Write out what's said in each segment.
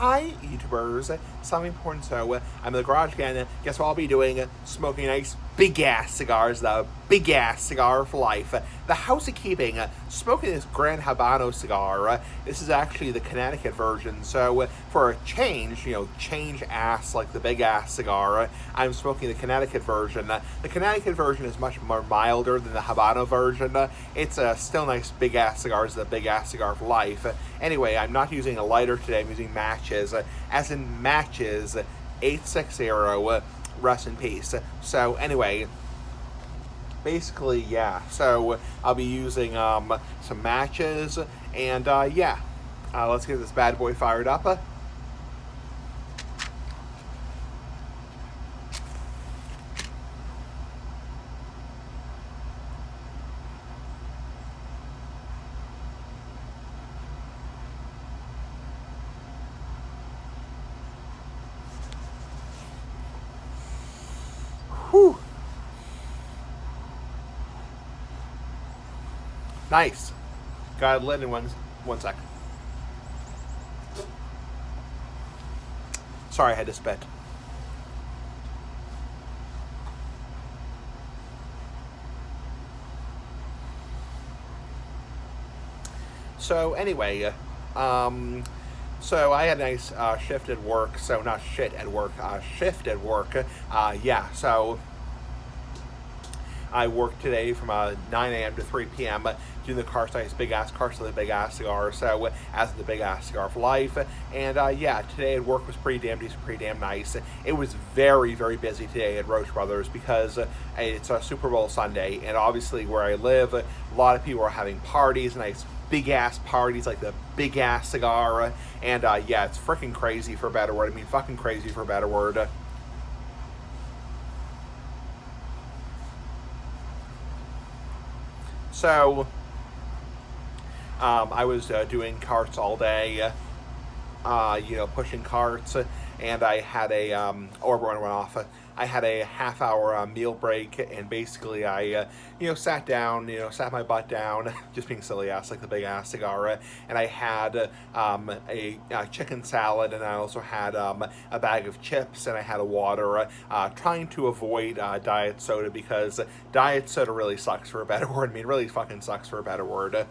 Hi, YouTubers. Something important. So, I'm in the garage again. Guess what I'll be doing? Smoking nice big ass cigars. The big ass cigar for life. The House of Keeping. Smoking this Grand Habano cigar. This is actually the Connecticut version. So, for a change, change ass like the big ass cigar, I'm smoking the Connecticut version. The Connecticut version is much more milder than the Habano version. It's still nice big ass cigars. The big ass cigar for life. Anyway, I'm not using a lighter today. I'm using matches. As in matches, 860. Rest in peace. So anyway, basically, yeah. So I'll be using some matches, and yeah. Let's get this bad boy fired up. Whew. Nice. Got it lit in one sec. Sorry, I had to spit. So anyway, so I had a nice shift at work. So not shit at work, shift at work. Yeah. So I worked today from 9 a.m. to 3 p.m. Doing the Carsize Big Ass Carsize Big Ass Cigar, so as the Big Ass Cigar for life. And yeah, today at work was pretty damn decent, pretty damn nice. It was very, very busy today at Roche Brothers because it's a Super Bowl Sunday, and obviously where I live, a lot of people are having parties, nice big ass parties like the Big Ass Cigar, and yeah, it's freaking crazy for a better word. I mean, fucking crazy for a better word. So, I was doing carts all day, pushing carts, and I had a, Orborn went off. I had a half-hour meal break, and basically I, sat down, sat my butt down, just being silly ass like the big ass cigar, and I had a chicken salad, and I also had a bag of chips, and I had a water, trying to avoid diet soda because diet soda really sucks for a better word. I mean, really fucking sucks for a better word.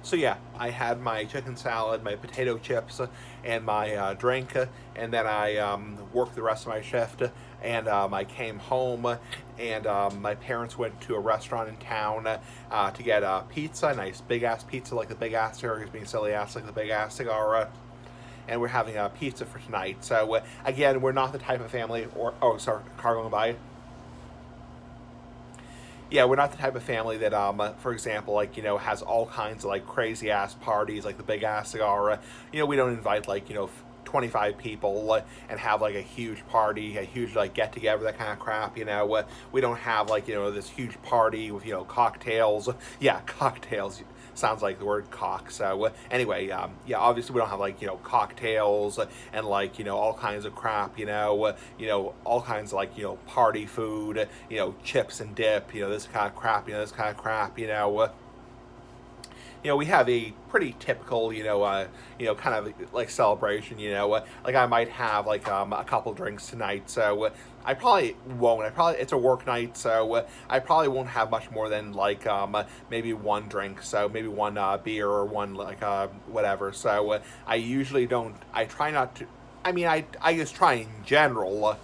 So yeah, I had my chicken salad, my potato chips, and my drink, and then I worked the rest of my shift, and I came home, and my parents went to a restaurant in town to get pizza, nice big ass pizza like the big ass cigar, being silly ass like the big ass cigar. And we're having a pizza for tonight. So again, we're not the type of family, or oh, sorry, car going by. Yeah, we're not the type of family that, for example, like, has all kinds of, like, crazy ass parties, like the big ass cigar. We don't invite, like, 25 people and have, like, a huge party, a huge, like, get together, that kind of crap, We don't have, like, this huge party with, cocktails. Yeah, cocktails. Sounds like the word cock. So anyway, yeah, obviously we don't have like cocktails and like all kinds of crap. All kinds of like party food. Chips and dip. This kind of crap. This kind of crap. We have a pretty typical, kind of like celebration, like I might have like a couple drinks tonight, so I probably won't. It's a work night, so I probably won't have much more than like maybe one drink, so maybe one beer or one like whatever. So I usually don't. I try not to. I mean, I just try in general.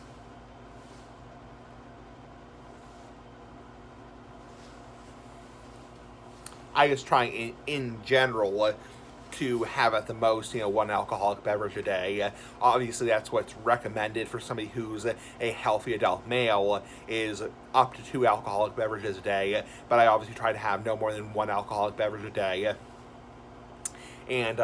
I just try in general to have at the most, one alcoholic beverage a day. Obviously, that's what's recommended for somebody who's a healthy adult male is up to two alcoholic beverages a day. But I obviously try to have no more than one alcoholic beverage a day. And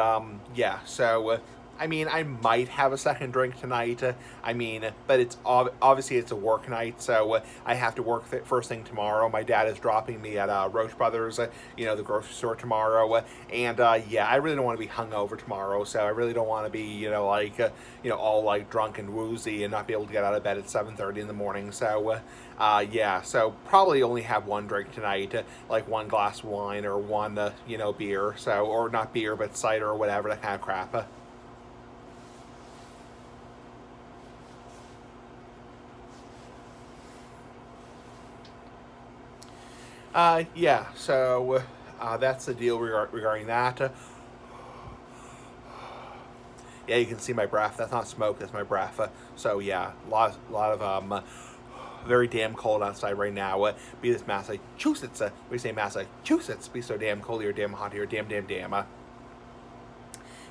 yeah, so I mean, I might have a second drink tonight. I mean, but it's obviously it's a work night, so I have to work first thing tomorrow. My dad is dropping me at Roche Brothers, the grocery store tomorrow, and yeah, I really don't want to be hungover tomorrow. So I really don't want to be, all like drunk and woozy and not be able to get out of bed at 7:30 in the morning. So yeah, so probably only have one drink tonight, like one glass of wine or one, beer. So, or not beer, but cider or whatever, that kind of crap. Yeah, so that's the deal regarding that. Yeah, you can see my breath. That's not smoke, that's my breath. So yeah, lot of very damn cold outside right now. Be this Massachusetts. We say Massachusetts. Be so damn cold here, damn hot here, damn.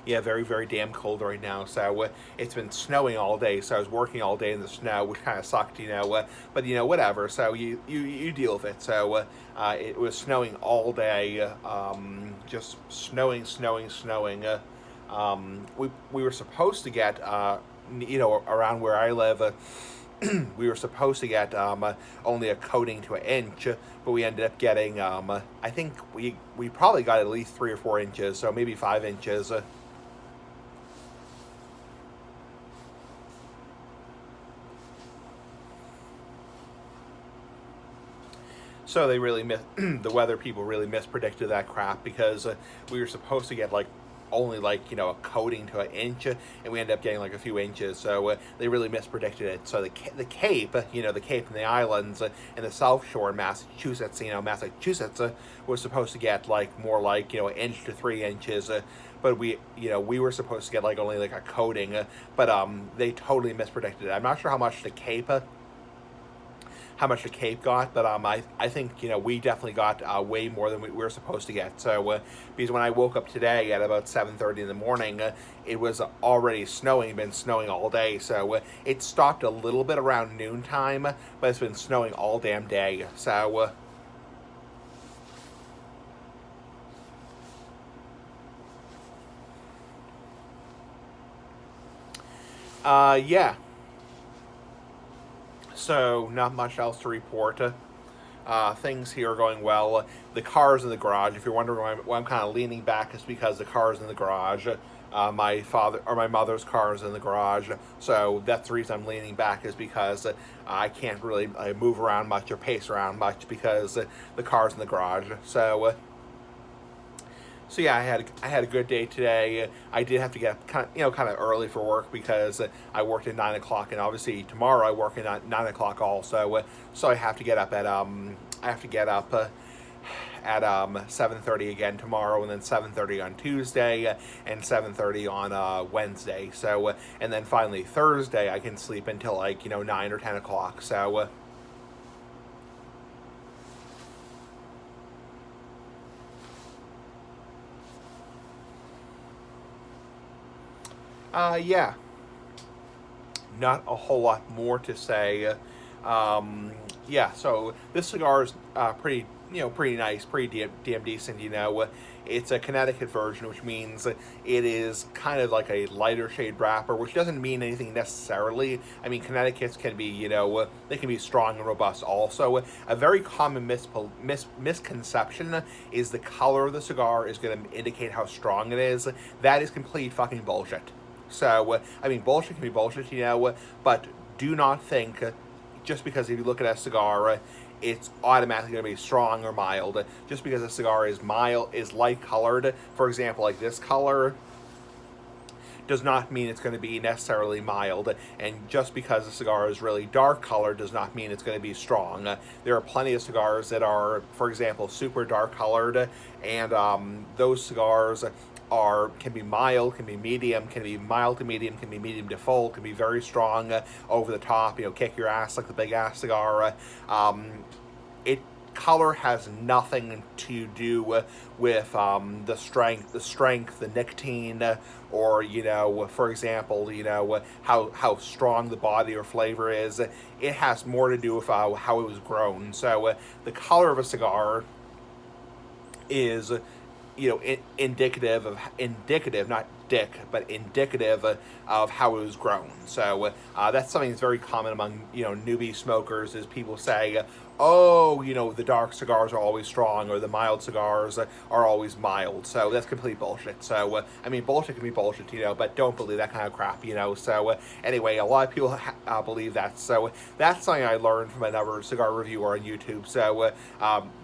Yeah, very, very damn cold right now. So it's been snowing all day. So I was working all day in the snow, which kind of sucked, but whatever. So you deal with it. So it was snowing all day, just snowing. We were supposed to get, around where I live. We were supposed to get only a coating to an inch, but we ended up getting, I think we probably got at least 3 or 4 inches, so maybe 5 inches. So they really the weather people really mispredicted that crap, because we were supposed to get like only like a coating to an inch, and we ended up getting like a few inches. So they really mispredicted it. So the Cape, the Cape and the islands and the South Shore in Massachusetts, was supposed to get like more like an inch to 3 inches. But we were supposed to get like only like a coating, but they totally mispredicted it. I'm not sure how much the Cape got, but I think we definitely got way more than we were supposed to get. So because when I woke up today at about 7:30 in the morning, it was already snowing. Been snowing all day. So it stopped a little bit around noontime, but it's been snowing all damn day. So. Yeah. So, not much else to report. Things here are going well. The car's in the garage. If you're wondering why I'm kind of leaning back, it's because the car's in the garage. My mother's car is in the garage. So that's the reason I'm leaning back, is because I can't really move around much or pace around much, because the car's in the garage. So yeah, I had a good day today. I did have to get up kind of early for work, because I worked at 9 o'clock, and obviously tomorrow I work at 9 o'clock also. So I have to get up at at 7:30 again tomorrow, and then 7:30 on Tuesday, and 7:30 on Wednesday. So and then finally Thursday I can sleep until like 9 or 10 o'clock. So. Yeah, not a whole lot more to say. Yeah, so this cigar is pretty nice, pretty damn decent. It's a Connecticut version, which means it is kind of like a lighter shade wrapper, which doesn't mean anything necessarily. I mean, Connecticut's can be, they can be strong and robust also. A very common misconception is the color of the cigar is going to indicate how strong it is. That is complete fucking bullshit. So, I mean, bullshit can be bullshit, but do not think, just because if you look at a cigar, it's automatically going to be strong or mild. Just because a cigar is light colored, for example, like this color, does not mean it's going to be necessarily mild. And just because a cigar is really dark colored does not mean it's going to be strong. There are plenty of cigars that are, for example, super dark colored, and those cigars can be mild, can be medium, can be mild to medium, can be medium to full, can be very strong, over the top, kick your ass like the big ass cigar. Color has nothing to do with the strength, the nicotine, or for example, how strong the body or flavor is. It has more to do with how it was grown. So the color of a cigar is indicative, not but indicative of how it was grown. So that's something that's very common among newbie smokers. Is people say, oh, the dark cigars are always strong, or the mild cigars are always mild. So that's complete bullshit. So, I mean, bullshit can be bullshit, but don't believe that kind of crap, So, anyway, a lot of people believe that. So that's something I learned from another cigar reviewer on YouTube. So,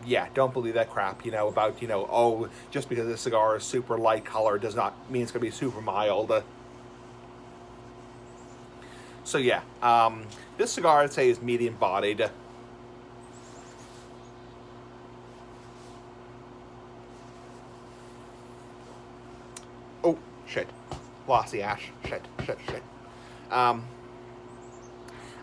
yeah, don't believe that crap, about, oh, just because the cigar is super light color does not mean it's going to be super mild. So, yeah, this cigar, I'd say, is medium-bodied. Oh, shit. Lost the ash. Shit.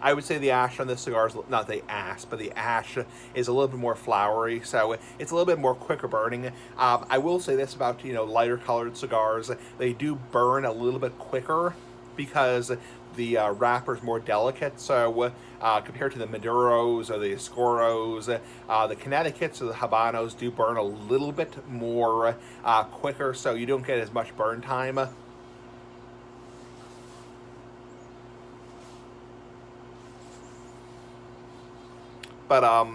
I would say the ash on this cigar is, not the ash, but the ash is a little bit more flowery, so it's a little bit more quicker burning. I will say this about, lighter colored cigars. They do burn a little bit quicker because the wrapper is more delicate. So compared to the Maduros or the Oscuros, the Connecticut's or the Habanos do burn a little bit more quicker, so you don't get as much burn time. But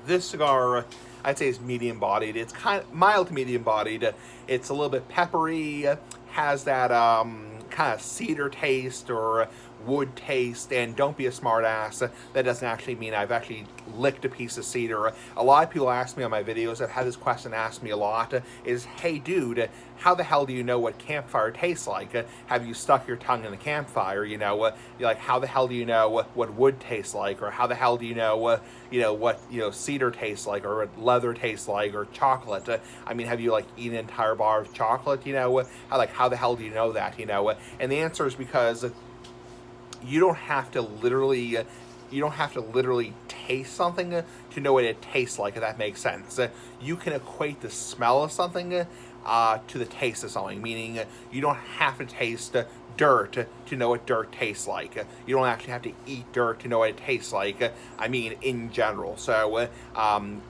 this cigar, I'd say, is medium-bodied. It's kind of mild to medium-bodied. It's a little bit peppery, has that kind of cedar taste or wood taste, and don't be a smart ass. That doesn't actually mean I've actually licked a piece of cedar. A lot of people ask me on my videos, I've had this question asked me a lot, is, hey dude, how the hell do you know what campfire tastes like? Have you stuck your tongue in the campfire? You're like, how the hell do you know what wood tastes like? Or how the hell do you know what cedar tastes like, or what leather tastes like, or chocolate? I mean, have you eaten an entire bar of chocolate? How the hell do you know that? And the answer is because you don't have to literally taste something to know what it tastes like, if that makes sense. You can equate the smell of something to the taste of something, meaning you don't have to taste dirt to know what dirt tastes like. You don't actually have to eat dirt to know what it tastes like. I mean, in general. So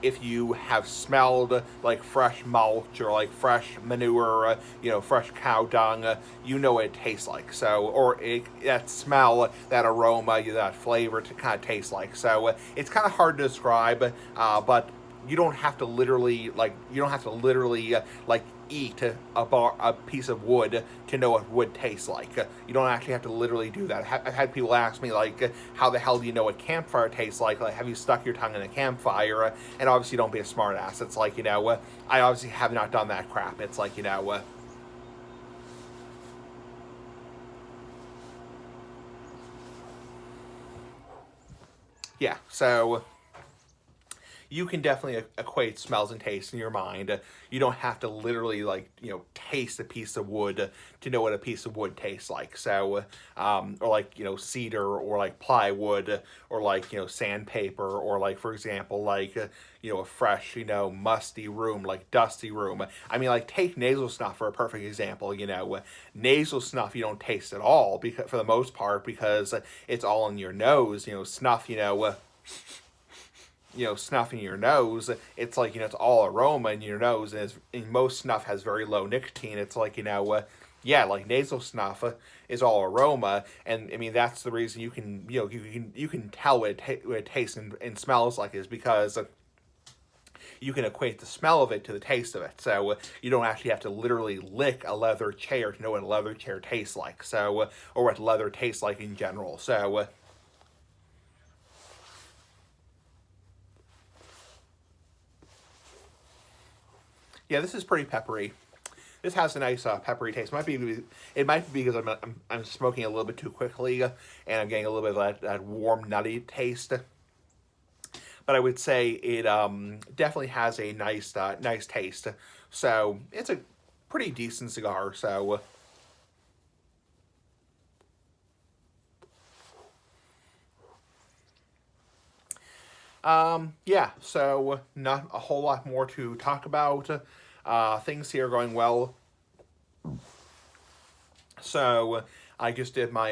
if you have smelled fresh mulch or fresh manure, fresh cow dung, you know what it tastes like. So, or that smell, that aroma, that flavor to kind of taste like. So it's kind of hard to describe, but you don't have to literally eat a piece of wood to know what wood tastes like. You don't actually have to literally do that. I've had people ask me how the hell do you know what campfire tastes like? Have you stuck your tongue in a campfire? And obviously don't be a smart ass. It's I obviously have not done that crap. It's yeah, so you can definitely equate smells and tastes in your mind. You don't have to literally taste a piece of wood to know what a piece of wood tastes like. So, or cedar, or plywood, or sandpaper, or for example, a fresh, musty room, dusty room. I mean, take nasal snuff for a perfect example. Nasal snuff you don't taste at all, because for the most part, because it's all in your nose. Snuff, snuff in your nose, it's it's all aroma in your nose, and most snuff has very low nicotine. It's nasal snuff is all aroma, and I mean that's the reason you can tell what it tastes and smells like, is because you can equate the smell of it to the taste of it. So you don't actually have to literally lick a leather chair to know what a leather chair tastes like. So or what leather tastes like in general. So yeah, this is pretty peppery. This has a nice peppery taste. It might be because I'm smoking a little bit too quickly, and I'm getting a little bit of that warm, nutty taste. But I would say it definitely has a nice taste. So it's a pretty decent cigar. So yeah, so not a whole lot more to talk about. Things here are going well. So I just did my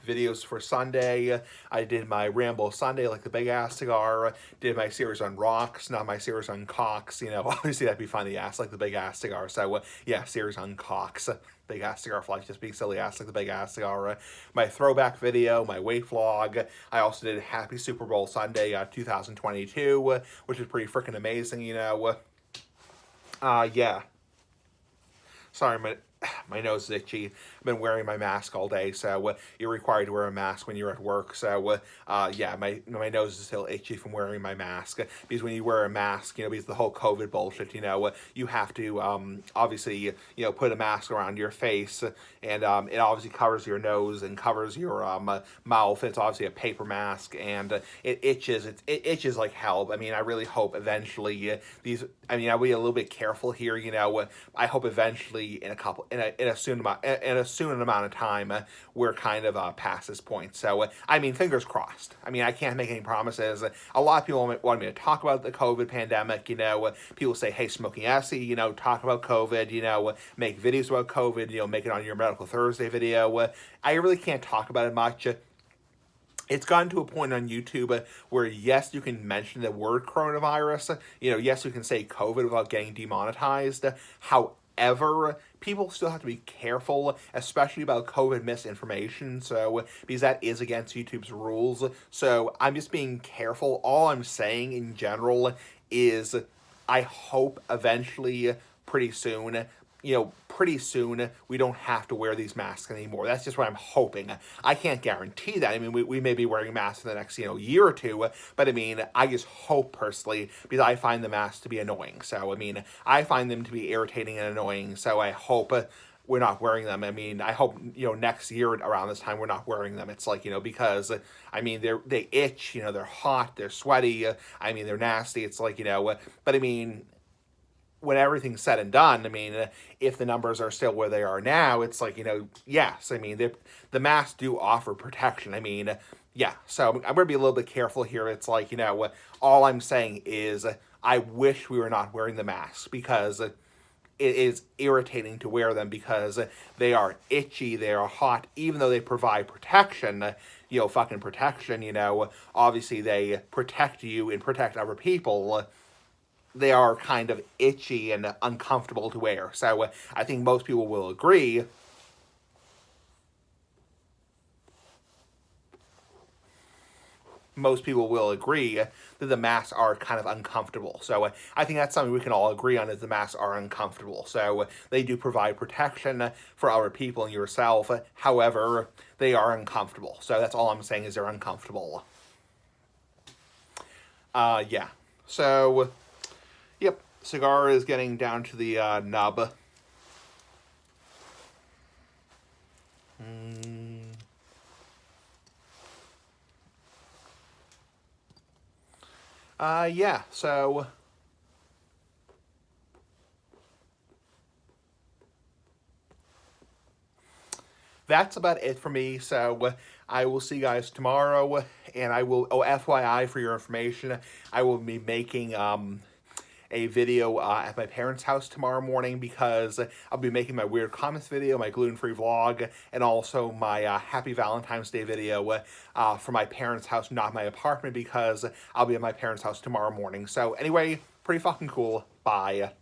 videos for Sunday. I did my Rambo Sunday, like the big ass cigar. Did my series on rocks, not my series on cocks. You know, obviously that'd be funny ass, like the big ass cigar. So yeah, series on cocks. Big ass cigar for life, just being silly ass like the big ass cigar. My throwback video, my weight vlog. I also did Happy Super Bowl Sunday 2022, which is pretty freaking amazing, you know. Yeah. Sorry, my nose is itchy. I've been wearing my mask all day, so you're required to wear a mask when you're at work. So yeah, my nose is still itchy from wearing my mask, because when you wear a mask, you know, because the whole COVID bullshit, you know, you have to obviously, you know, put a mask around your face, and it obviously covers your nose and covers your mouth. It's obviously a paper mask, and it itches. It itches like hell. I mean, I really hope eventually these. I mean, I'll be a little bit careful here. You know, I hope eventually in a soon amount of time we're kind of past this point. So I mean, fingers crossed. I mean, I can't make any promises. A lot of people want me to talk about the COVID pandemic. You know, people say, "Hey, Smoking Essie, you know, talk about COVID. You know, make videos about COVID. You know, make it on your Medical Thursday video." I really can't talk about it much. It's gotten to a point on YouTube where, yes, you can mention the word coronavirus. You know, yes, you can say COVID without getting demonetized. However, people still have to be careful, especially about COVID misinformation. So, because that is against YouTube's rules. So, I'm just being careful. All I'm saying in general is I hope eventually, pretty soon, we don't have to wear these masks anymore. That's just what I'm hoping. I can't guarantee that. I mean, we may be wearing masks for the next, year or two, but I mean, I just hope personally, because I find the masks to be annoying. So, I mean, I find them to be irritating and annoying, so I hope we're not wearing them. I mean, I hope, next year around this time we're not wearing them. It's like, because, I mean, they itch, they're hot, they're sweaty, I mean, they're nasty. It's like, but I mean, when everything's said and done, I mean, if the numbers are still where they are now, it's like, yes, I mean, the masks do offer protection. I mean, yeah, so I'm going to be a little bit careful here. It's like, all I'm saying is I wish we were not wearing the masks, because it is irritating to wear them, because they are itchy, they are hot, even though they provide protection, fucking protection, obviously they protect you and protect other people. They are kind of itchy and uncomfortable to wear. So I think most people will agree. Most people will agree that the masks are kind of uncomfortable. So I think that's something we can all agree on, is the masks are uncomfortable. So they do provide protection for other people and yourself. However, they are uncomfortable. So that's all I'm saying, is they're uncomfortable. Yeah. So, yep, cigar is getting down to the nub. Yeah, so that's about it for me. So I will see you guys tomorrow, and I will, FYI for your information, I will be making a video at my parents' house tomorrow morning, because I'll be making my Weird Comments video, my gluten-free vlog, and also my Happy Valentine's Day video for my parents' house, not my apartment, because I'll be at my parents' house tomorrow morning. So anyway, pretty fucking cool. Bye.